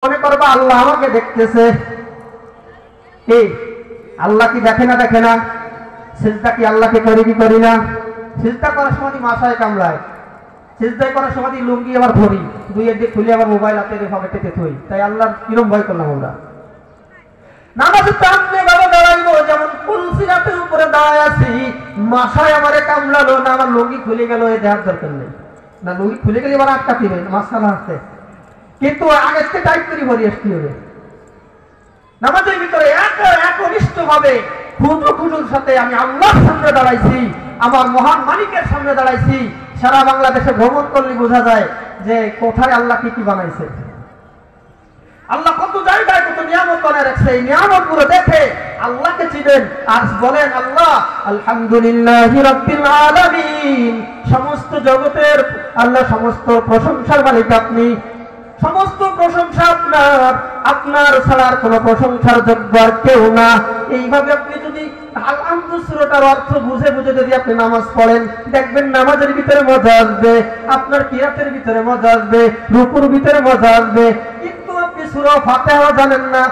মনে করবা আল্লাহ আমাকে দেখতেছে। এই আল্লাহ কি দেখে না? সিজদা কি আল্লাহকে করি কি করি না? সিজদা করার সময় মাথায় কামড়ায়, সিজদা করার সময় লুঙ্গি আবার ধরি, দুই দিক খুলে আবার মোবাইল হাতে পকেটে থই। তাই আল্লাহর কিরম ভয় করলাম আমরা? নামাজে সামনে বাবা দাঁড়াইবো, যেমন কুলসিরাতের উপরে দাঁড়ায় আছি, মাথায় আমারে কামড়ালো না, আমার লুঙ্গি খুলে গেল, এই দেখার দরকার নেই। না লুঙ্গি খুলে গেলে এবার আটকা দিবে মাঝখানে আসতে, কিন্তু আগের থেকে টাইট করে ভরি আসতে হবে। নামাজের ভিতরে একনিষ্ঠ ভাবে খুজুর সাথে আমি আল্লাহর সামনে দাঁড়াইছি, আমার মহান মালিকের সামনে দাঁড়াইছি। সারা বাংলাদেশে ভ্রমণ করলে বোঝা যায় যে কোথায় আল্লাহ কি বানাইছে, আল্লাহ কত জায়গায় কত নিয়ামত বানায় রাখছে। এই নিয়ামত গুলো দেখে আল্লাহকে চিনেন আর বলেন আল্লাহ আলহামদুলিল্লাহি রাব্বিল আলামিন। সমস্ত জগতের আল্লাহ, সমস্ত প্রশংসার মালিক আপনি, সমস্ত প্রশংসা আপনার, আপনার ছাড়া আর কোনো প্রশংসার যোগ্য আর কেউ না। এইভাবে আপনি যদি আলহামদুলিল্লাহ সূরাটার অর্থ বুঝে যদি আপনি নামাজ পড়েন, দেখবেন নামাজের ভিতরে মজা আসবে, আপনার কিরাতের ভিতরে মজা আসবে, রুকুর ভিতরে মজা আসবে। কিন্তু আপনি সূরা ফাতিহা জানেন না,